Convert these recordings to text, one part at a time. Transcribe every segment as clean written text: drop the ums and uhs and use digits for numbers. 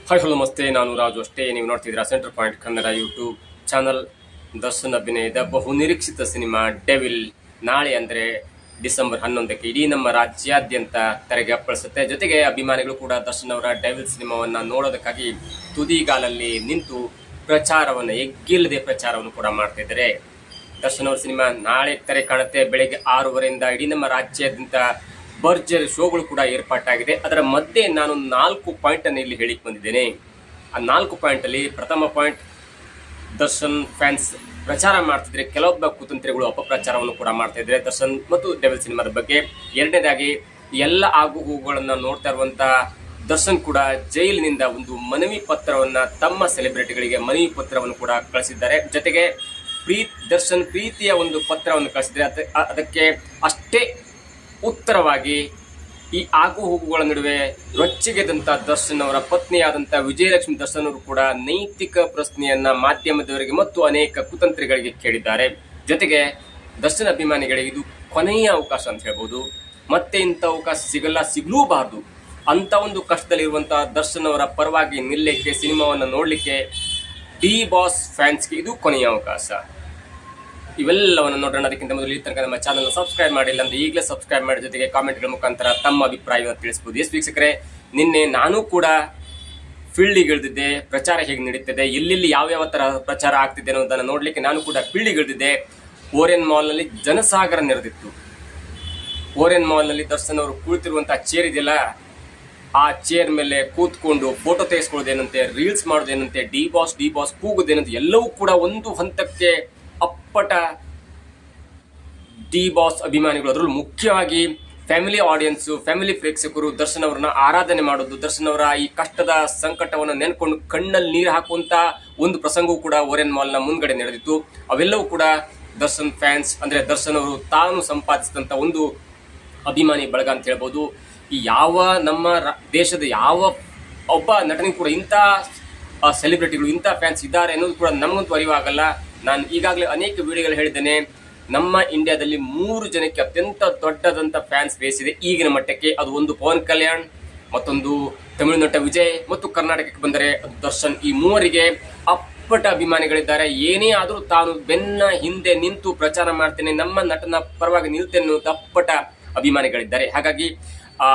Hi hello ನಮಸ್ತೆ, ನಾನು ರಾಜು ಅಷ್ಟೇ. ನೀವು ನೋಡ್ತಿದ್ದೀರಾ centre point Kannada YouTube channel. Darshan ಅಭಿನಯದ ಬಹು ನಿರೀಕ್ಷಿತ ಸಿನಿಮಾ ಡೆವಿಲ್ ನಾಳೆ ಅಂದರೆ ಡಿಸೆಂಬರ್ 11ಕ್ಕೆ ಇಡೀ ನಮ್ಮ ರಾಜ್ಯಾದ್ಯಂತ ತೆರೆಗೆ ಅಪ್ಪಳಿಸುತ್ತೆ. ಜೊತೆಗೆ ಅಭಿಮಾನಿಗಳು ಕೂಡ ದರ್ಶನ್ ಅವರ ಡೆವಿಲ್ ಸಿನಿಮಾವನ್ನು ನೋಡೋದಕ್ಕಾಗಿ ತುದಿಗಾಲಲ್ಲಿ ನಿಂತು ಪ್ರಚಾರವನ್ನು ಎಗ್ಗಿಲ್ಲದೆ ಪ್ರಚಾರವನ್ನು ಕೂಡ ಮಾಡ್ತಾ ಇದ್ದಾರೆ. ದರ್ಶನ್ ಅವರ ಸಿನಿಮಾ ನಾಳೆ ತೆರೆ ಕಾಣುತ್ತೆ. ಬೆಳಗ್ಗೆ 6:30ರಿಂದ ಇಡೀ ನಮ್ಮ ರಾಜ್ಯಾದ್ಯಂತ ಭರ್ಜರಿ ಶೋಗಳು ಕೂಡ ಏರ್ಪಾಟಾಗಿದೆ. ಅದರ ಮಧ್ಯೆ ನಾನು 4 ಪಾಯಿಂಟನ್ನು ಇಲ್ಲಿ ಹೇಳಿಕ್ ಬಂದಿದ್ದೇನೆ. ಆ 4 ಪಾಯಿಂಟಲ್ಲಿ ಪ್ರಥಮ ಪಾಯಿಂಟ್, ದರ್ಶನ್ ಫ್ಯಾನ್ಸ್ ಪ್ರಚಾರ ಮಾಡ್ತಿದ್ರೆ ಕೆಲವೊಬ್ಬ ಕುತಂತ್ರಿಗಳು ಅಪಪ್ರಚಾರವನ್ನು ಕೂಡ ಮಾಡ್ತಾ ಇದ್ದಾರೆ ದರ್ಶನ್ ಮತ್ತು ಡೆವಿಲ್ ಸಿನಿಮಾದ ಬಗ್ಗೆ. ಎರಡನೇದಾಗಿ ಎಲ್ಲ ಆಗು ಹೋಗುಗಳನ್ನು ನೋಡ್ತಾ ಇರುವಂತ ದರ್ಶನ್ ಕೂಡ ಜೈಲಿನಿಂದ ಒಂದು ಮನವಿ ಪತ್ರವನ್ನ ತಮ್ಮ ಸೆಲೆಬ್ರಿಟಿಗಳಿಗೆ ಮನವಿ ಪತ್ರವನ್ನು ಕೂಡ ಕಳಿಸಿದ್ದಾರೆ. ಜೊತೆಗೆ ದರ್ಶನ್ ಪ್ರೀತಿಯ ಒಂದು ಪತ್ರವನ್ನು ಕಳಿಸಿದ್ದಾರೆ. ಅದಕ್ಕೆ ಅಷ್ಟೇ ಉತ್ತರವಾಗಿ ಈ ಆಗು ಹೋಗುಗಳ ನಡುವೆ ರೊಚ್ಚಿಗೆದಂತ ದರ್ಶನ್ ಅವರ ಪತ್ನಿಯಾದಂಥ ವಿಜಯಲಕ್ಷ್ಮಿ ದರ್ಶನ್ ಅವರು ಕೂಡ ನೈತಿಕ ಪ್ರಶ್ನೆಯನ್ನ ಮಾಧ್ಯಮದವರಿಗೆ ಮತ್ತು ಅನೇಕ ಕುತಂತ್ರಿಗಳಿಗೆ ಕೇಳಿದ್ದಾರೆ. ಜೊತೆಗೆ ದರ್ಶನ್ ಅಭಿಮಾನಿಗಳಿಗೆ ಇದು ಕೊನೆಯ ಅವಕಾಶ ಅಂತ ಹೇಳ್ಬೋದು. ಮತ್ತೆ ಇಂಥ ಅವಕಾಶ ಸಿಗಲೂಬಾರದು ಅಂತ ಒಂದು ಕಷ್ಟದಲ್ಲಿರುವಂತಹ ದರ್ಶನ್ ಅವರ ಪರವಾಗಿ ನಿಲ್ಲಕ್ಕೆ, ಸಿನಿಮಾವನ್ನು ನೋಡಲಿಕ್ಕೆ ಡಿ ಬಾಸ್ ಫ್ಯಾನ್ಸ್ಗೆ ಇದು ಕೊನೆಯ ಅವಕಾಶ. ಇವೆಲ್ಲವನ್ನು ನೋಡೋಣ. ಅದಕ್ಕಿಂತ ಮೊದಲು ಈ ತನಕ ನಮ್ಮ ಚಾನಲ್ ಸಬ್ಸ್ಕ್ರೈಬ್ ಮಾಡಿಲ್ಲ ಅಂದ್ರೆ ಈಗಲೇ ಸಬ್ಸ್ಕ್ರೈಬ್ ಮಾಡಿ, ಜೊತೆಗೆ ಕಾಮೆಂಟ್ಗಳ ಮುಖಾಂತರ ತಮ್ಮ ಅಭಿಪ್ರಾಯವನ್ನು ತಿಳಿಸಬಹುದು. ಎಸ್ ವೀಕ್ಷಕರೇ, ನಿನ್ನೆ ನಾನು ಕೂಡ ಫೀಲ್ಡಿಗೆ ಇಳಿದಿದ್ದೆ. ಪ್ರಚಾರ ಹೇಗೆ ನಡೀತಿದೆ, ಎಲ್ಲೆಲ್ಲಿ ಯಾವ್ಯಾವ ತರ ಪ್ರಚಾರ ಆಗ್ತಿದೆ ಅನ್ನೋದನ್ನು ನೋಡ್ಲಿಕ್ಕೆ ನಾನು ಕೂಡ ಫೀಲ್ಡಿಗೆ ಇಳಿದಿದ್ದೆ. ಓರಿಯನ್ ಮಾಲ್ನಲ್ಲಿ ಜನಸಾಗರ ನೆರೆದಿತ್ತು. ಓರಿಯನ್ ಮಾಲ್ನಲ್ಲಿ ದರ್ಶನ್ ಅವರು ಕುಳಿತಿರುವಂತಹ ಚೇರ್ ಇದೆಯಲ್ಲ, ಆ ಚೇರ್ ಮೇಲೆ ಕೂತ್ಕೊಂಡು ಫೋಟೋ ತೆಗೆಸ್ಕೊಳ್ಳೋದೇನಂತೆ, ರೀಲ್ಸ್ ಮಾಡೋದೇನಂತೆ, ಡಿ ಬಾಸ್ ಕೂಗೋದೇನಂತೆ, ಎಲ್ಲವೂ ಕೂಡ ಒಂದು ಹಂತಕ್ಕೆ ಅಪ್ಪಟ ಡಿ ಬಾಸ್ ಅಭಿಮಾನಿಗಳು, ಅದರಲ್ಲೂ ಮುಖ್ಯವಾಗಿ ಫ್ಯಾಮಿಲಿ ಆಡಿಯನ್ಸ್, ಫ್ಯಾಮಿಲಿ ಪ್ರೇಕ್ಷಕರು ದರ್ಶನ್ ಅವರನ್ನ ಆರಾಧನೆ ಮಾಡೋದು, ದರ್ಶನ್ ಅವರ ಈ ಕಷ್ಟದ ಸಂಕಟವನ್ನು ನೆನ್ಕೊಂಡು ಕಣ್ಣಲ್ಲಿ ನೀರು ಹಾಕುವಂತ ಒಂದು ಪ್ರಸಂಗವೂ ಕೂಡ ಓರಿಯನ್ ಮಾಲ್ನ ಮುಂದ್ಗಡೆ ನಡೆದಿತ್ತು. ಅವೆಲ್ಲವೂ ಕೂಡ ದರ್ಶನ್ ಫ್ಯಾನ್ಸ್, ಅಂದ್ರೆ ದರ್ಶನ್ ಅವರು ತಾನು ಸಂಪಾದಿಸಿದಂತ ಒಂದು ಅಭಿಮಾನಿ ಬಳಗ ಅಂತ ಹೇಳ್ಬೋದು. ಈ ಯಾವ ನಮ್ಮ ದೇಶದ ಯಾವ ಒಬ್ಬ ನಟನಿಗೂ ಕೂಡ ಇಂಥ ಸೆಲೆಬ್ರಿಟಿಗಳು, ಇಂಥ ಫ್ಯಾನ್ಸ್ ಇದ್ದಾರೆ ಅನ್ನೋದು ಕೂಡ ನಮಗಂತೂ ಅರಿವಾಗಲ್ಲ. ನಾನು ಈಗಾಗಲೇ ಅನೇಕ ವಿಡಿಯೋಗಳು ಹೇಳಿದ್ದೇನೆ. ನಮ್ಮ ಇಂಡಿಯಾದಲ್ಲಿ 3 ಜನಕ್ಕೆ ಅತ್ಯಂತ ದೊಡ್ಡದಂತ ಫ್ಯಾನ್ಸ್ ಬೇಸ್ ಇದೆ ಈಗಿನ ಮಟ್ಟಕ್ಕೆ. ಅದು ಒಂದು ಪವನ್ ಕಲ್ಯಾಣ್, ಮತ್ತೊಂದು ತಮಿಳು ನಟ ವಿಜಯ್, ಮತ್ತು ಕರ್ನಾಟಕಕ್ಕೆ ಬಂದರೆ ಅದು ದರ್ಶನ್. ಈ 3ರಿಗೆ ಅಪ್ಪಟ ಅಭಿಮಾನಿಗಳಿದ್ದಾರೆ. ಏನೇ ಆದರೂ ತಾನು ಬೆನ್ನ ಹಿಂದೆ ನಿಂತು ಪ್ರಚಾರ ಮಾಡ್ತೇನೆ, ನಮ್ಮ ನಟನ ಪರವಾಗಿ ನಿಲ್ತೇನೆ ಅನ್ನೋ ಅಪ್ಪಟ ಅಭಿಮಾನಿಗಳಿದ್ದಾರೆ. ಹಾಗಾಗಿ ಆ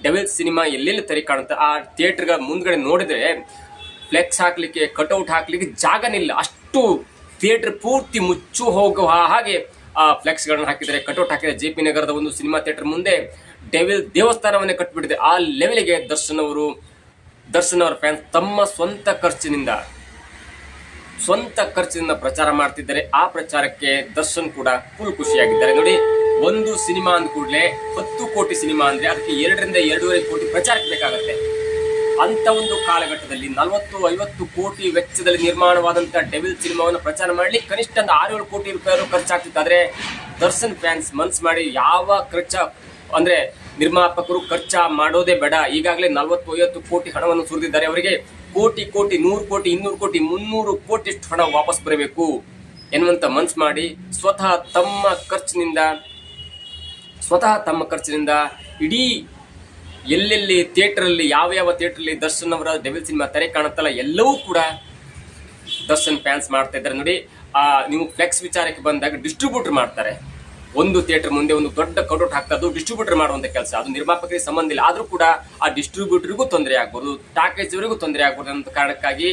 ಡೆವಿಲ್ ಸಿನಿಮಾ ಎಲ್ಲೆಲ್ಲಿ ತೆರೆ ಕಾಣುತ್ತೆ, ಆ ಥಿಯೇಟರ್ಗ ಮುಂದ್ಗಡೆ ನೋಡಿದ್ರೆ ಫ್ಲೆಕ್ಸ್ ಹಾಕ್ಲಿಕ್ಕೆ, ಕಟ್ಔಟ್ ಹಾಕ್ಲಿಕ್ಕೆ ಜಾಗನಿಲ್ಲ. ಅಷ್ಟು ಥಿಯೇಟರ್ ಪೂರ್ತಿ ಮುಚ್ಚು ಹೋಗುವ ಹಾಗೆ ಆ ಫ್ಲೆಕ್ಸ್ ಗಳನ್ನ ಹಾಕಿದರೆ, ಕಟೌಟ್ ಹಾಕಿದರೆ. JP ನಗರದ ಒಂದು ಸಿನಿಮಾ ಥಿಯೇಟರ್ ಮುಂದೆ ಡೆವಿಲ್ ದೇವಸ್ಥಾನವನ್ನೇ ಕಟ್ಟಿಬಿಟ್ಟಿದೆ. ಆ ಲೆವೆಲ್ಗೆ ದರ್ಶನ್ ಅವರ ಫ್ಯಾನ್ಸ್ ತಮ್ಮ ಸ್ವಂತ ಖರ್ಚಿನಿಂದ ಪ್ರಚಾರ ಮಾಡ್ತಿದ್ದಾರೆ. ಆ ಪ್ರಚಾರಕ್ಕೆ ದರ್ಶನ್ ಕೂಡ ಫುಲ್ ಖುಷಿಯಾಗಿದ್ದಾರೆ. ನೋಡಿ, ಒಂದು ಸಿನಿಮಾ ಅಂದ ಕೂಡಲೇ 10 ಕೋಟಿ ಸಿನಿಮಾ ಅಂದ್ರೆ ಅದಕ್ಕೆ 2 ರಿಂದ 2.5 ಕೋಟಿ ಪ್ರಚಾರಕ್ಕೆ ಬೇಕಾಗತ್ತೆ. ಅಂತ ಒಂದು ಕಾಲಘಟ್ಟದಲ್ಲಿ 40-50 ಕೋಟಿ ವೆಚ್ಚದಲ್ಲಿ ನಿರ್ಮಾಣವಾದಂತಹ ಡೆವಿಲ್ ಸಿನಿಮಾವನ್ನು ಪ್ರಚಾರ ಮಾಡಲಿಕ್ಕೆ ಕನಿಷ್ಠ 6-7 ಕೋಟಿ ರೂಪಾಯಿ ಖರ್ಚಾಗ್ತಿತ್ತು. ಆದ್ರೆ ದರ್ಶನ್ ಫ್ಯಾನ್ಸ್ ಮನ್ಸ್ ಮಾಡಿ ಯಾವ ಅಂದ್ರೆ ನಿರ್ಮಾಪಕರು ಖರ್ಚ ಮಾಡೋದೇ ಬೇಡ, ಈಗಾಗಲೇ 40-50 ಕೋಟಿ ಹಣವನ್ನು ಸುರಿದಿದ್ದಾರೆ. ಅವರಿಗೆ ಕೋಟಿ 100 ಕೋಟಿ 200 ಕೋಟಿ 300 ಕೋಟಿ ಹಣ ವಾಪಸ್ ಬರಬೇಕು ಎನ್ನುವಂತ ಮನ್ಸ್ ಮಾಡಿ ಸ್ವತಃ ತಮ್ಮ ಖರ್ಚಿನಿಂದ ಇಡೀ ಎಲ್ಲೆಲ್ಲಿ ಥಿಯೇಟರಲ್ಲಿ, ಯಾವ ಥಿಯೇಟರ್ಲಿ ದರ್ಶನ್ ಅವರ ಡೆವಿಲ್ ಸಿನಿಮಾ ತೆರೆ ಕಾಣುತ್ತಲ್ಲ, ಎಲ್ಲವೂ ಕೂಡ ದರ್ಶನ್ ಫ್ಯಾನ್ಸ್ ಮಾಡ್ತಾ ಇದ್ದಾರೆ. ನೋಡಿ, ನೀವು ಫ್ಲೆಕ್ಸ್ ವಿಚಾರಕ್ಕೆ ಬಂದಾಗ ಡಿಸ್ಟ್ರಿಬ್ಯೂಟರ್ ಮಾಡ್ತಾರೆ. ಒಂದು ಥಿಯೇಟರ್ ಮುಂದೆ ಒಂದು ದೊಡ್ಡ ಕಟೌಟ್ ಹಾಕ್ತದ್ದು ಡಿಸ್ಟ್ರಿಬ್ಯೂಟರ್ ಮಾಡುವಂತ ಕೆಲಸ. ಅದು ನಿರ್ಮಾಪಕರಿಗೆ ಸಂಬಂಧ ಇಲ್ಲ. ಆದ್ರೂ ಕೂಡ ಆ ಡಿಸ್ಟ್ರಿಬ್ಯೂಟರ್ಗೂ ತೊಂದರೆ ಆಗ್ಬೋದು, ಟಾಕೇಜ್ ಅವರಿಗೂ ತೊಂದರೆ ಆಗ್ಬೋದು ಅಂತ ಕಾರಣಕ್ಕಾಗಿ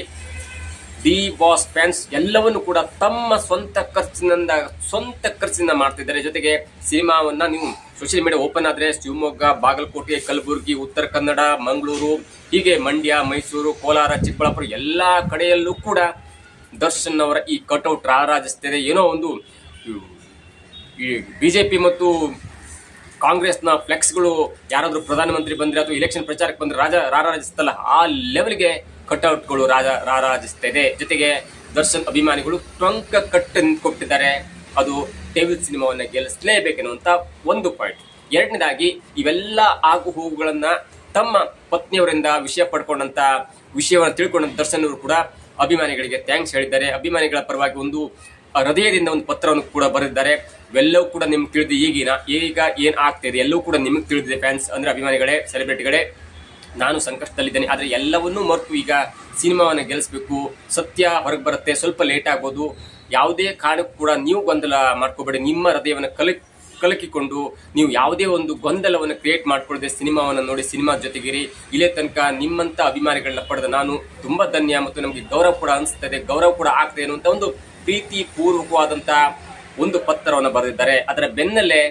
ಡಿ ಬಾಸ್ ಫ್ಯಾನ್ಸ್ ಎಲ್ಲವನ್ನು ಕೂಡ ತಮ್ಮ ಸ್ವಂತ ಖರ್ಚಿನಿಂದ ಮಾಡ್ತಿದ್ದಾರೆ. ಜೊತೆಗೆ ಸಿನಿಮಾವನ್ನ ನೀವು ಸೋಷಿಯಲ್ ಮೀಡಿಯಾ ಓಪನ್ ಆದ್ರೆ ಶಿವಮೊಗ್ಗ, ಬಾಗಲಕೋಟೆ, ಕಲಬುರಗಿ, ಉತ್ತರ ಕನ್ನಡ, ಮಂಗಳೂರು, ಹೀಗೆ ಮಂಡ್ಯ, ಮೈಸೂರು, ಕೋಲಾರ, ಚಿಕ್ಕಬಳ್ಳಾಪುರ ಎಲ್ಲಾ ಕಡೆಯಲ್ಲೂ ಕೂಡ ದರ್ಶನ್ ಅವರ ಈ ಕಟೌಟ್ ರಾರಾಜಿಸ್ತಿದೆ. ಏನೋ ಒಂದು ಈ ಬಿಜೆಪಿ ಮತ್ತು ಕಾಂಗ್ರೆಸ್ನ ಫ್ಲೆಕ್ಸ್ಗಳು ಯಾರಾದ್ರೂ ಪ್ರಧಾನಮಂತ್ರಿ ಬಂದ್ರೆ ಅಥವಾ ಇಲೆಕ್ಷನ್ ಪ್ರಚಾರಕ್ಕೆ ಬಂದ್ರೆ ರಾರಾಜಿಸ್ತಲ್ಲ, ಆ ಲೆವೆಲ್ಗೆ ಕಟೌಟ್ಗಳು ರಾರಾಜಿಸ್ತಾ ಇದೆ. ಜೊತೆಗೆ ದರ್ಶನ್ ಅಭಿಮಾನಿಗಳು ಟೊಂಕ ಕಟ್ಟು ನಿಂತ್ಕೊಟ್ಟಿದ್ದಾರೆ. ಅದು ಡೆವಿಲ್ ಸಿನಿಮಾವನ್ನ ಗೆಲ್ಲಿಸಲೇಬೇಕೆನ್ನುವಂತ ಒಂದು ಪಾಯಿಂಟ್. ಎರಡನೇದಾಗಿ, ಇವೆಲ್ಲ ಆಗು ಹೋಗುಗಳನ್ನ ತಮ್ಮ ಪತ್ನಿಯವರಿಂದ ವಿಷಯವನ್ನು ತಿಳ್ಕೊಂಡಂತ ದರ್ಶನ್ ಅವರು ಕೂಡ ಅಭಿಮಾನಿಗಳಿಗೆ ಥ್ಯಾಂಕ್ಸ್ ಹೇಳಿದ್ದಾರೆ. ಅಭಿಮಾನಿಗಳ ಪರವಾಗಿ ಒಂದು ಹೃದಯದಿಂದ ಒಂದು ಪತ್ರವನ್ನು ಕೂಡ ಬರೆದಿದ್ದಾರೆ. ಇವೆಲ್ಲವೂ ಕೂಡ ನಿಮ್ಗೆ ತಿಳಿದು ಈಗ ಏನ್ ಆಗ್ತಿದೆ ಎಲ್ಲವೂ ಕೂಡ ನಿಮಗೆ ತಿಳಿದಿದೆ ಫ್ಯಾನ್ಸ್, ಅಂದ್ರೆ ಅಭಿಮಾನಿಗಳೇ, ಸೆಲೆಬ್ರಿಟಿಗಳೇ. ನಾನು ಸಂಕಷ್ಟದಲ್ಲಿದ್ದೇನೆ, ಆದರೆ ಎಲ್ಲವನ್ನೂ ಮರೆತು ಈಗ ಸಿನಿಮಾವನ್ನು ಗೆಲ್ಲಿಸಬೇಕು, ಸತ್ಯ ಹೊರಗೆ ಬರುತ್ತೆ, ಸ್ವಲ್ಪ ಲೇಟ್ ಆಗ್ಬೋದು, ಯಾವುದೇ ಕಾರಣಕ್ಕೂ ಕೂಡ ನೀವು ಗೊಂದಲ ಮಾಡ್ಕೋಬೇಡಿ. ನಿಮ್ಮ ಹೃದಯವನ್ನು ಕಲಕಿಕೊಂಡು ನೀವು ಯಾವುದೇ ಒಂದು ಗೊಂದಲವನ್ನು ಕ್ರಿಯೇಟ್ ಮಾಡ್ಕೊಳ್ಳದೆ ಸಿನಿಮಾವನ್ನು ನೋಡಿ, ಸಿನಿಮಾ ಜೊತೆಗಿರಿ. ಇಲ್ಲೇ ತನಕ ನಿಮ್ಮಂಥ ಅಭಿಮಾನಿಗಳನ್ನ ಪಡೆದ ನಾನು ತುಂಬ ಧನ್ಯ, ಮತ್ತು ನಮಗೆ ಗೌರವ ಕೂಡ ಅನಿಸ್ತದೆ, ಗೌರವ ಕೂಡ ಆಗ್ತದೆ ಅನ್ನುವಂಥ ಒಂದು ಪ್ರೀತಿ ಪೂರ್ವಕವಾದಂಥ ಒಂದು ಪತ್ರವನ್ನು ಬರೆದಿದ್ದಾರೆ. ಅದರ ಬೆನ್ನಲ್ಲೇ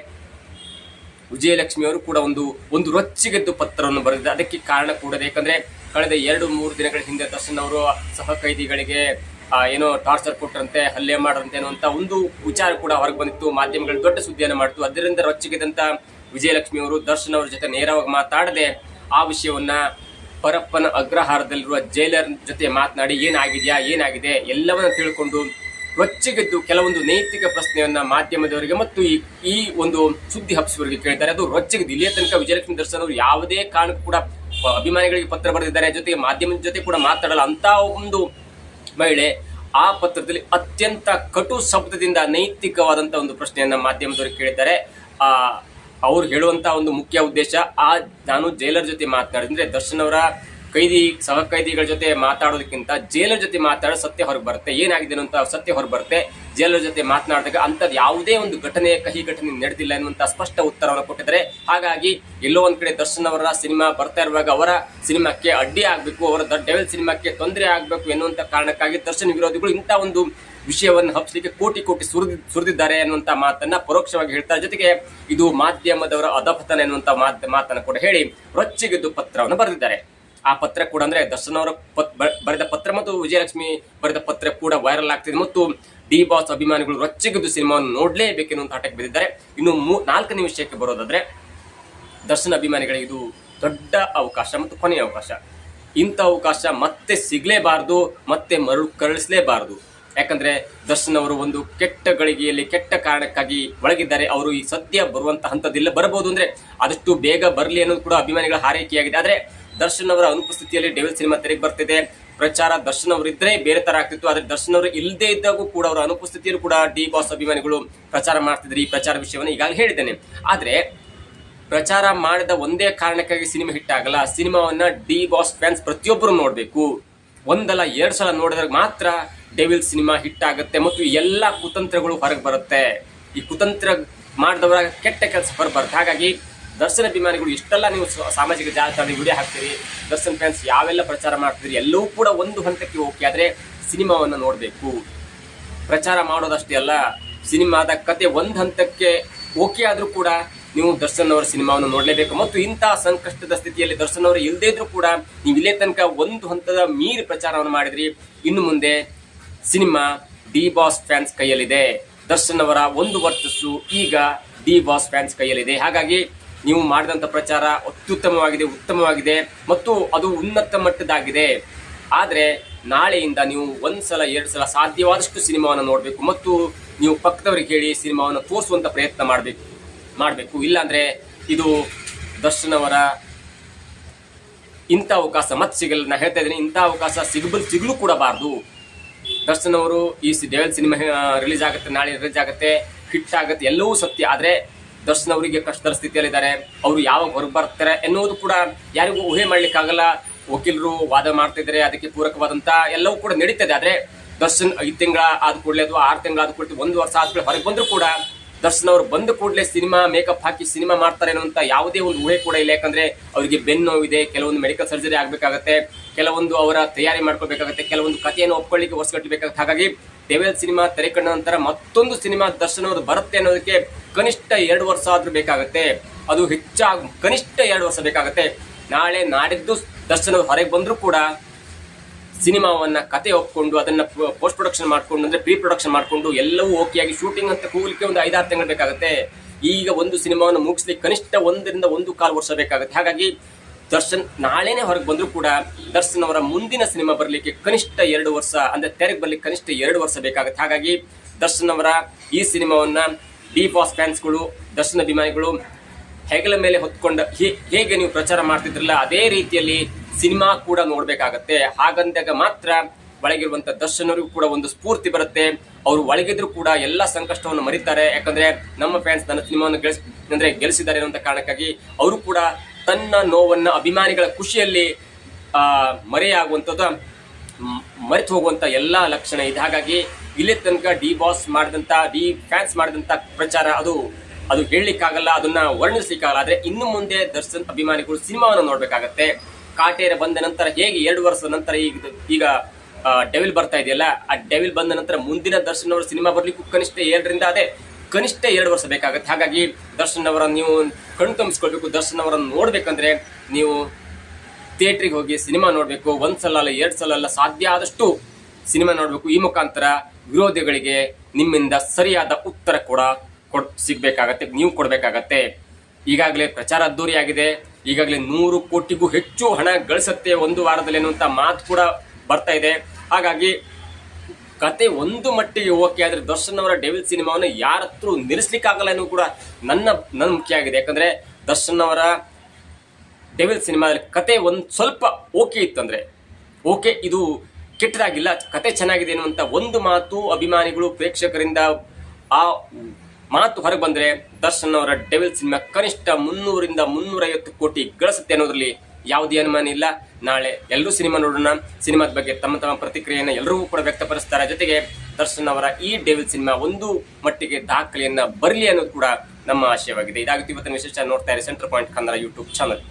ವಿಜಯಲಕ್ಷ್ಮಿ ಅವರು ಕೂಡ ಒಂದು ರೊಚ್ಚಿಗೆದ್ದು ಪತ್ರವನ್ನು ಬರೆದಿದ್ದಾರೆ. ಅದಕ್ಕೆ ಕಾರಣ ಕೂಡ ಯಾಕಂದ್ರೆ ಕಳೆದ 2-3 ದಿನಗಳ ಹಿಂದೆ ದರ್ಶನ್ ಅವರು ಸಹ ಕೈದಿಗಳಿಗೆ ಏನೋ ಟಾರ್ಚರ್ ಕೊಟ್ಟರಂತೆ, ಹಲ್ಲೆ ಮಾಡರಂತೆ ಅನ್ನುವಂಥ ಒಂದು ವಿಚಾರ ಕೂಡ ಹೊರಗೆ ಬಂದಿತ್ತು, ಮಾಧ್ಯಮಗಳು ದೊಡ್ಡ ಸುದ್ದಿಯನ್ನು ಮಾಡಿತು. ಅದರಿಂದ ರೊಚ್ಚಿಗೆದಂತ ವಿಜಯಲಕ್ಷ್ಮಿ ಅವರು ದರ್ಶನ್ ಅವರ ಜೊತೆ ನೇರವಾಗಿ ಮಾತಾಡದೆ ಆ ವಿಷಯವನ್ನ ಪರಪ್ಪನ ಅಗ್ರಹಾರದಲ್ಲಿರುವ ಜೈಲರ್ ಜೊತೆ ಮಾತನಾಡಿ ಏನಾಗಿದೆ ಎಲ್ಲವನ್ನ ತಿಳ್ಕೊಂಡು ರೊಚ್ಚಿಗೆದ್ದು ಕೆಲವೊಂದು ನೈತಿಕ ಪ್ರಶ್ನೆಯನ್ನ ಮಾಧ್ಯಮದವರಿಗೆ ಮತ್ತು ಈ ಒಂದು ಸುದ್ದಿ ಹಬ್ಸುವವರಿಗೆ ಕೇಳಿದ್ದಾರೆ. ಅದು ರೊಚ್ಚಿಗೆದ್ದು ಇಲ್ಲಿಯ ತನಕ ವಿಜಯಲಕ್ಷ್ಮಿ ದರ್ಶನ್ ಅವರು ಯಾವುದೇ ಕಾರಣಕ್ಕೂ ಕೂಡ ಅಭಿಮಾನಿಗಳಿಗೆ ಪತ್ರ ಬರೆದಿದ್ದಾರೆ, ಜೊತೆಗೆ ಮಾಧ್ಯಮದ ಜೊತೆ ಕೂಡ ಮಾತಾಡಲ್ಲ ಅಂತ ಒಂದು ಮಹಿಳೆ ಆ ಪತ್ರದಲ್ಲಿ ಅತ್ಯಂತ ಕಟು ಶಬ್ದದಿಂದ ನೈತಿಕವಾದಂತ ಒಂದು ಪ್ರಶ್ನೆಯನ್ನ ಮಾಧ್ಯಮದವರಿಗೆ ಕೇಳಿದ್ದಾರೆ. ಅವ್ರು ಹೇಳುವಂತ ಒಂದು ಮುಖ್ಯ ಉದ್ದೇಶ, ನಾನು ಜೈಲರ್ ಜೊತೆ ಮಾತನಾಡಿದ್ರೆ ದರ್ಶನ್ ಅವರ ಸಹ ಕೈದಿಗಳ ಜೊತೆ ಮಾತಾಡೋದಕ್ಕಿಂತ ಜೈಲರ್ ಜೊತೆ ಮಾತಾಡೋ ಸತ್ಯ ಹೊರಗೆ ಬರುತ್ತೆ, ಏನಾಗಿದೆ ಅಂತ ಸತ್ಯ ಹೊರಗೆ ಬರುತ್ತೆ. ಜೈಲರ್ ಜೊತೆ ಮಾತನಾಡಿದಾಗ ಅಂಥದ್ದು ಯಾವುದೇ ಒಂದು ಕಹಿ ಘಟನೆ ನಡೆದಿಲ್ಲ ಎನ್ನುವಂತ ಸ್ಪಷ್ಟ ಉತ್ತರವನ್ನು ಕೊಟ್ಟಿದ್ದಾರೆ. ಹಾಗಾಗಿ ಎಲ್ಲೋ ಒಂದ್ ಕಡೆ ದರ್ಶನ್ ಅವರ ಸಿನಿಮಾ ಬರ್ತಾ ಇರುವಾಗ ಅವರ ಸಿನಿಮಾಕ್ಕೆ ಅಡ್ಡಿ ಆಗ್ಬೇಕು, ಅವರ ಡೆವಿಲ್ ಸಿನಿಮಾಕ್ಕೆ ತೊಂದರೆ ಆಗ್ಬೇಕು ಎನ್ನುವಂತ ಕಾರಣಕ್ಕಾಗಿ ದರ್ಶನ್ ವಿರೋಧಿಗಳು ಇಂಥ ಒಂದು ವಿಷಯವನ್ನು ಹಬ್ಸಲಿಕ್ಕೆ ಕೋಟಿ ಸುರಿದಿದ್ದಾರೆ ಅನ್ನುವಂತ ಮಾತನ್ನ ಪರೋಕ್ಷವಾಗಿ ಹೇಳ್ತಾರೆ. ಜೊತೆಗೆ ಇದು ಮಾಧ್ಯಮದವರ ಅಧಪತನ ಎನ್ನುವಂತ ಮಾತನ್ನ ಕೂಡ ಹೇಳಿ ರೊಚ್ಚಿಗೆದ್ದು ಪತ್ರವನ್ನು ಬರೆದಿದ್ದಾರೆ. ಆ ಪತ್ರ ಕೂಡ ಅಂದ್ರೆ ದರ್ಶನ್ ಅವರ ಬರೆದ ಪತ್ರ ಮತ್ತು ವಿಜಯಲಕ್ಷ್ಮಿ ಬರೆದ ಪತ್ರ ಕೂಡ ವೈರಲ್ ಆಗ್ತಿದೆ ಮತ್ತು ಡಿ ಬಾಸ್ ಅಭಿಮಾನಿಗಳು ರೊಚ್ಚಿಗೆದ್ದು ಸಿನಿಮಾವನ್ನು ನೋಡ್ಲೇಬೇಕೆನ್ನುವಂತ ಹಠಕ್ಕೆ ಬಿದ್ದಿದ್ದಾರೆ. ಇನ್ನು 4ನೇ ವಿಷಯಕ್ಕೆ ಬರೋದಾದ್ರೆ, ದರ್ಶನ್ ಅಭಿಮಾನಿಗಳಿಗೆ ಇದು ದೊಡ್ಡ ಅವಕಾಶ ಮತ್ತು ಕೊನೆಯ ಅವಕಾಶ. ಇಂಥ ಅವಕಾಶ ಮತ್ತೆ ಸಿಗ್ಲೇಬಾರದು, ಮತ್ತೆ ಕರಳಿಸಲೇಬಾರದು. ಯಾಕಂದ್ರೆ ದರ್ಶನ್ ಅವರು ಒಂದು ಕೆಟ್ಟ ಗಳಿಗೆಯಲ್ಲಿ ಕೆಟ್ಟ ಕಾರಣಕ್ಕಾಗಿ ಒಳಗಿದ್ದಾರೆ. ಅವರು ಈ ಸದ್ಯ ಬರುವಂತ ಹಂತದಿಲ್ಲ, ಬರಬಹುದು ಅಂದ್ರೆ ಆದಷ್ಟು ಬೇಗ ಬರಲಿ ಅನ್ನೋದು ಕೂಡ ಅಭಿಮಾನಿಗಳ ಹಾರೈಕೆಯಾಗಿದೆ. ಆದ್ರೆ ದರ್ಶನ್ ಅವರ ಅನುಪಸ್ಥಿತಿಯಲ್ಲಿ ಡೆವಿಲ್ ಸಿನಿಮಾ ತೆರೆಗೆ ಬರ್ತಿದೆ. ಪ್ರಚಾರ ದರ್ಶನ್ ಅವರು ಇದ್ರೆ ಬೇರೆ ತರ ಆಗ್ತಿತ್ತು, ಆದ್ರೆ ದರ್ಶನ್ ಅವರು ಇಲ್ಲದೆ ಇದ್ದಾಗೂ ಕೂಡ ಅವರ ಅನುಪಸ್ಥಿತಿಯಲ್ಲೂ ಕೂಡ ಡಿ ಬಾಸ್ ಅಭಿಮಾನಿಗಳು ಪ್ರಚಾರ ಮಾಡ್ತಿದ್ರು. ಈ ಪ್ರಚಾರ ವಿಷಯವನ್ನು ಈಗಾಗಲೇ ಹೇಳಿದ್ದೇನೆ. ಆದ್ರೆ ಪ್ರಚಾರ ಮಾಡಿದ ಒಂದೇ ಕಾರಣಕ್ಕಾಗಿ ಸಿನಿಮಾ ಹಿಟ್ ಆಗಲ್ಲ. ಸಿನಿಮಾವನ್ನ ಡಿ ಬಾಸ್ ಫ್ಯಾನ್ಸ್ ಪ್ರತಿಯೊಬ್ಬರು ನೋಡ್ಬೇಕು. 1-2 ಸಲ ನೋಡಿದಾಗ ಮಾತ್ರ ಡೆವಿಲ್ ಸಿನಿಮಾ ಹಿಟ್ ಆಗುತ್ತೆ ಮತ್ತು ಎಲ್ಲ ಕುತಂತ್ರಗಳು ಹೊರಗೆ ಬರುತ್ತೆ. ಈ ಕುತಂತ್ರ ಮಾಡಿದವರ ಕೆಟ್ಟ ಕೆಲಸ ಹೊರಗೆ ಬರುತ್ತೆ. ಹಾಗಾಗಿ ದರ್ಶನ್ ಅಭಿಮಾನಿಗಳು ಇಷ್ಟೆಲ್ಲ ನೀವು ಸಾಮಾಜಿಕ ಜಾಲತಾಣದಲ್ಲಿ ವಿಡಿಯೋ ಹಾಕ್ತೀರಿ, ದರ್ಶನ್ ಫ್ಯಾನ್ಸ್ ಯಾವೆಲ್ಲ ಪ್ರಚಾರ ಮಾಡ್ತಿದ್ರಿ, ಎಲ್ಲವೂ ಕೂಡ ಒಂದು ಹಂತಕ್ಕೆ ಓಕೆ, ಆದರೆ ಸಿನಿಮಾವನ್ನು ನೋಡಬೇಕು. ಪ್ರಚಾರ ಮಾಡೋದಷ್ಟೇ ಅಲ್ಲ, ಸಿನಿಮಾದ ಕತೆ ಒಂದು ಹಂತಕ್ಕೆ ಓಕೆ ಆದರೂ ಕೂಡ ನೀವು ದರ್ಶನ್ ಅವರ ಸಿನಿಮಾವನ್ನು ನೋಡಲೇಬೇಕು. ಮತ್ತು ಇಂತಹ ಸಂಕಷ್ಟದ ಸ್ಥಿತಿಯಲ್ಲಿ ದರ್ಶನ್ ಅವರು ಇಲ್ಲದೇ ಇದ್ರೂ ಕೂಡ ನೀವು ಇಲ್ಲೇ ತನಕ ಒಂದು ಹಂತದ ಮೀರಿ ಪ್ರಚಾರವನ್ನು ಮಾಡಿದ್ರಿ. ಇನ್ನು ಮುಂದೆ ಸಿನಿಮಾ ಡಿ ಬಾಸ್ ಫ್ಯಾನ್ಸ್ ಕೈಯಲ್ಲಿದೆ. ದರ್ಶನ್ ಅವರ ಒಂದು ವರ್ಚಸ್ಸು ಈಗ ಡಿ ಬಾಸ್ ಫ್ಯಾನ್ಸ್ ಕೈಯಲ್ಲಿದೆ. ಹಾಗಾಗಿ ನೀವು ಮಾಡಿದಂಥ ಪ್ರಚಾರ ಅತ್ಯುತ್ತಮವಾಗಿದೆ, ಉತ್ತಮವಾಗಿದೆ ಮತ್ತು ಅದು ಉನ್ನತ ಮಟ್ಟದಾಗಿದೆ. ಆದರೆ ನಾಳೆಯಿಂದ ನೀವು 1 ಸಲ 2 ಸಲ ಸಾಧ್ಯವಾದಷ್ಟು ಸಿನಿಮಾವನ್ನು ನೋಡಬೇಕು ಮತ್ತು ನೀವು ಪಕ್ಕದವರಿಗೆ ಹೇಳಿ ಸಿನಿಮಾವನ್ನು ತೋರಿಸುವಂಥ ಪ್ರಯತ್ನ ಮಾಡಬೇಕು. ಇಲ್ಲಾಂದರೆ ಇದು ದರ್ಶನ್ ಅವರ ಇಂಥ ಅವಕಾಶ ಮತ್ತೆ ಸಿಗಲ್ಲ. ನಾನು ಹೇಳ್ತಾ ಇದ್ದೀನಿ, ಇಂಥ ಅವಕಾಶ ಸಿಗಲು ಕೂಡ ಬಾರದು. ದರ್ಶನ್ ಅವರು ಈ ಡೆವಿಲ್ ಸಿನಿಮಾ ರಿಲೀಸ್ ಆಗುತ್ತೆ, ನಾಳೆ ರಿಲೀಸ್ ಆಗುತ್ತೆ, ಹಿಟ್ ಆಗುತ್ತೆ, ಎಲ್ಲವೂ ಸತ್ಯ. ಆದರೆ ದರ್ಶನ್ ಅವರಿಗೆ ಕಷ್ಟದ ಸ್ಥಿತಿಯಲ್ಲಿದ್ದಾರೆ. ಅವರು ಯಾವಾಗ ಹೊರಗೆ ಬರ್ತಾರೆ ಎನ್ನುವುದು ಕೂಡ ಯಾರಿಗೂ ಊಹೆ ಮಾಡ್ಲಿಕ್ಕಾಗಲ್ಲ. ವಕೀಲರು ವಾದ ಮಾಡ್ತಿದ್ದಾರೆ, ಅದಕ್ಕೆ ಪೂರಕವಾದಂಥ ಎಲ್ಲವೂ ಕೂಡ ನಡೀತದೆ. ಆದರೆ ದರ್ಶನ್ 5 ತಿಂಗಳ ಆದ ಕೂಡಲೇ ಅಥವಾ 6 ತಿಂಗಳ ಆದ ಕೂಡಲೇ 1 ವರ್ಷ ಆದ ಕೂಡಲೇ ಹೊರಗೆ ಬಂದರೂ ಕೂಡ ದರ್ಶನ್ ಅವರು ಬಂದ ಕೂಡಲೇ ಸಿನಿಮಾ ಮೇಕಪ್ ಹಾಕಿ ಸಿನಿಮಾ ಮಾಡ್ತಾರೆ ಅನ್ನುವಂಥ ಯಾವುದೇ ಒಂದು ಊಹೆ ಕೂಡ ಇಲ್ಲ. ಯಾಕಂದ್ರೆ ಅವರಿಗೆ ಬೆನ್ನು ನೋವಿದೆ, ಕೆಲವೊಂದು ಮೆಡಿಕಲ್ ಸರ್ಜರಿ ಆಗಬೇಕಾಗತ್ತೆ, ಕೆಲವೊಂದು ಅವರ ತಯಾರಿ ಮಾಡ್ಕೋಬೇಕಾಗತ್ತೆ, ಕೆಲವೊಂದು ಕಥೆಯನ್ನು ಒಪ್ಕೊಳ್ಳಿಕ್ಕೆ ಹೊಸಗಟ್ಟಬೇಕಾಗುತ್ತೆ. ಹಾಗಾಗಿ ಡೆವಿಲ್ ಸಿನಿಮಾ ತೆರೆ ಕಂಡ ನಂತರ ಮತ್ತೊಂದು ಸಿನಿಮಾ ದರ್ಶನ್ ಅವರು ಬರುತ್ತೆ ಅನ್ನೋದಕ್ಕೆ ಕನಿಷ್ಠ 2 ವರ್ಷ ಆದ್ರೂ ಬೇಕಾಗುತ್ತೆ. ಅದು ಹೆಚ್ಚಾಗಿ ಕನಿಷ್ಠ 2 ವರ್ಷ ಬೇಕಾಗುತ್ತೆ. ನಾಳೆ ನಾಡಿದ್ದು ದರ್ಶನ್ ಅವರು ಹೊರಗೆ ಬಂದರೂ ಕೂಡ ಸಿನಿಮಾವನ್ನ ಕತೆ ಒಪ್ಕೊಂಡು ಅದನ್ನ ಪೋಸ್ಟ್ ಪ್ರೊಡಕ್ಷನ್ ಮಾಡ್ಕೊಂಡು ಅಂದ್ರೆ ಪ್ರೀ ಪ್ರೊಡಕ್ಷನ್ ಮಾಡ್ಕೊಂಡು ಎಲ್ಲವೂ ಓಕೆ ಆಗಿ ಶೂಟಿಂಗ್ ಅಂತ ಕೂಗಲಿಕ್ಕೆ ಒಂದು 5-6 ತಿಂಗಳು ಬೇಕಾಗುತ್ತೆ. ಈಗ ಒಂದು ಸಿನಿಮಾವನ್ನು ಮುಗಿಸ್ಲಿಕ್ಕೆ ಕನಿಷ್ಠ 1 ರಿಂದ 1.25 ವರ್ಷ ಬೇಕಾಗುತ್ತೆ. ಹಾಗಾಗಿ ದರ್ಶನ್ ನಾಳೆನೇ ಹೊರಗೆ ಬಂದರೂ ಕೂಡ ದರ್ಶನ್ ಅವರ ಮುಂದಿನ ಸಿನಿಮಾ ಬರಲಿಕ್ಕೆ ಕನಿಷ್ಠ 2 ವರ್ಷ ಅಂದ್ರೆ ತೆರೆಗೆ ಬರ್ಲಿಕ್ಕೆ ಕನಿಷ್ಠ 2 ವರ್ಷ ಬೇಕಾಗುತ್ತೆ. ಹಾಗಾಗಿ ದರ್ಶನ್ ಅವರ ಈ ಸಿನಿಮಾವನ್ನ ಡಿ ಬಾಸ್ ಫ್ಯಾನ್ಸ್ಗಳು, ದರ್ಶನ್ ಅಭಿಮಾನಿಗಳು ಹೆಗಲ ಮೇಲೆ ಹೊತ್ಕೊಂಡು ಹೇಗೆ ನೀವು ಪ್ರಚಾರ ಮಾಡ್ತಿದ್ರಲ್ಲ ಅದೇ ರೀತಿಯಲ್ಲಿ ಸಿನಿಮಾ ಕೂಡ ನೋಡ್ಬೇಕಾಗತ್ತೆ. ಹಾಗಂದಾಗ ಮಾತ್ರ ಒಳಗಿರುವಂತ ದರ್ಶನ್ ಅವರಿಗೂ ಕೂಡ ಒಂದು ಸ್ಫೂರ್ತಿ ಬರುತ್ತೆ. ಅವರು ಒಳಗಿದ್ರು ಕೂಡ ಎಲ್ಲ ಸಂಕಷ್ಟವನ್ನು ಮರಿತಾರೆ. ಯಾಕಂದ್ರೆ ನಮ್ಮ ಫ್ಯಾನ್ಸ್ ನನ್ನ ಸಿನಿಮಾವನ್ನು ಗೆಲ್ಲಿಸಿದ್ದಾರೆ ಅನ್ನುವಂಥ ಕಾರಣಕ್ಕಾಗಿ ಅವರು ಕೂಡ ತನ್ನ ನೋವನ್ನ ಅಭಿಮಾನಿಗಳ ಖುಷಿಯಲ್ಲಿ ಮರೆಯಾಗುವಂಥದ್ದು, ಮರೆತು ಹೋಗುವಂತ ಎಲ್ಲಾ ಲಕ್ಷಣ ಇದೆ. ಹಾಗಾಗಿ ಇಲ್ಲಿ ತನಕ ಡಿ ಫ್ಯಾನ್ಸ್ ಮಾಡಿದಂತ ಪ್ರಚಾರ ಅದು ಹೇಳಲಿಕ್ಕಾಗಲ್ಲ, ಅದನ್ನ ವರ್ಣಿಸ್ಲಿಕ್ಕಾಗಲ್ಲ. ಆದ್ರೆ ಇನ್ನು ಮುಂದೆ ದರ್ಶನ್ ಅಭಿಮಾನಿಗಳು ಸಿನಿಮಾವನ್ನು ನೋಡ್ಬೇಕಾಗತ್ತೆ. ಕಾಟೇರ ಬಂದ ನಂತರ ಹೇಗೆ 2 ವರ್ಷದ ನಂತರ ಈಗ ಡೆವಿಲ್ ಬರ್ತಾ ಇದೆಯಲ್ಲ, ಆ ಡೆವಿಲ್ ಬಂದ ನಂತರ ಮುಂದಿನ ದರ್ಶನ್ ಅವರ ಸಿನಿಮಾ ಬರ್ಲಿಕ್ಕೂ ಕನಿಷ್ಠ 2 ವರ್ಷ ಬೇಕಾಗುತ್ತೆ. ಹಾಗಾಗಿ ದರ್ಶನ್ ಅವರನ್ನು ನೀವು ಕಣ್ತುಂಬಿಸ್ಕೊಳ್ಬೇಕು. ದರ್ಶನ್ ಅವರನ್ನು ನೋಡ್ಬೇಕಂದ್ರೆ ನೀವು ಥಿಯೇಟ್ರಿಗೆ ಹೋಗಿ ಸಿನಿಮಾ ನೋಡ್ಬೇಕು. 1 ಸಲ ಅಲ್ಲ 2 ಸಲ ಅಲ್ಲ, ಸಾಧ್ಯ ಆದಷ್ಟು ಸಿನಿಮಾ ನೋಡ್ಬೇಕು. ಈ ಮುಖಾಂತರ ವಿರೋಧಿಗಳಿಗೆ ನಿಮ್ಮಿಂದ ಸರಿಯಾದ ಉತ್ತರ ಕೂಡ ಸಿಗ್ಬೇಕಾಗತ್ತೆ, ನೀವು ಕೊಡ್ಬೇಕಾಗತ್ತೆ. ಈಗಾಗಲೇ ಪ್ರಚಾರ ಅದ್ದೂರಿಯಾಗಿದೆ. ಈಗಾಗಲೇ 100 ಕೋಟಿಗೂ ಹೆಚ್ಚು ಹಣ ಗಳಿಸುತ್ತೆ ಒಂದು ವಾರದಲ್ಲಿ ಅನ್ನುವಂತ ಮಾತು ಕೂಡ ಬರ್ತಾ ಇದೆ. ಹಾಗಾಗಿ ಕತೆ ಒಂದು ಮಟ್ಟಿಗೆ ಓಕೆ, ಆದ್ರೆ ದರ್ಶನ್ ಅವರ ಡೆವಿಲ್ ಸಿನಿಮಾವನ್ನು ಯಾರ ಹತ್ರ ನಿಲ್ಲಿಸ್ಲಿಕ್ಕಾಗಲ್ಲ ಅನ್ನೋ ಕೂಡ ನನ್ನ ಮುಖ್ಯ ಆಗಿದೆ. ಯಾಕಂದ್ರೆ ದರ್ಶನ್ ಅವರ ಡೆವಿಲ್ ಸಿನಿಮಾದಲ್ಲಿ ಕತೆ ಒಂದ್ ಸ್ವಲ್ಪ ಓಕೆ ಇತ್ತಂದ್ರೆ, ಓಕೆ ಇದು ಕೆಟ್ಟದಾಗಿಲ್ಲ, ಕತೆ ಚೆನ್ನಾಗಿದೆ ಅನ್ನುವಂತ ಒಂದು ಮಾತು ಅಭಿಮಾನಿಗಳು ಪ್ರೇಕ್ಷಕರಿಂದ ಆ ಮಾತು ಹೊರಗೆ ಬಂದ್ರೆ ದರ್ಶನ್ ಅವರ ಡೆವಿಲ್ ಸಿನಿಮಾ ಕನಿಷ್ಠ 300 ರಿಂದ 350 ಕೋಟಿ ಗಳಿಸುತ್ತೆ ಅನ್ನೋದ್ರಲ್ಲಿ ಯಾವುದೇ ಅನುಮಾನ ಇಲ್ಲ. ನಾಳೆ ಎಲ್ಲರೂ ಸಿನಿಮಾ ನೋಡೋಣ. ಸಿನಿಮಾದ ಬಗ್ಗೆ ತಮ್ಮ ಪ್ರತಿಕ್ರಿಯೆಯನ್ನು ಎಲ್ಲರೂ ಕೂಡ ವ್ಯಕ್ತಪಡಿಸ್ತಾರೆ. ಜೊತೆಗೆ ದರ್ಶನ್ ಅವರ ಈ ಡೆವಿಲ್ ಸಿನಿಮಾ ಒಂದು ಮಟ್ಟಿಗೆ ದಾಖಲೆಯನ್ನ ಬರಲಿ ಅನ್ನೋದು ಕೂಡ ನಮ್ಮ ಆಶಯವಾಗಿದೆ. ಇದಾಗುತ್ತೆ ಇವತ್ತಿನ ವಿಶೇಷ. ನೋಡ್ತಾ ಇರಿ centre point Kannada YouTube channel.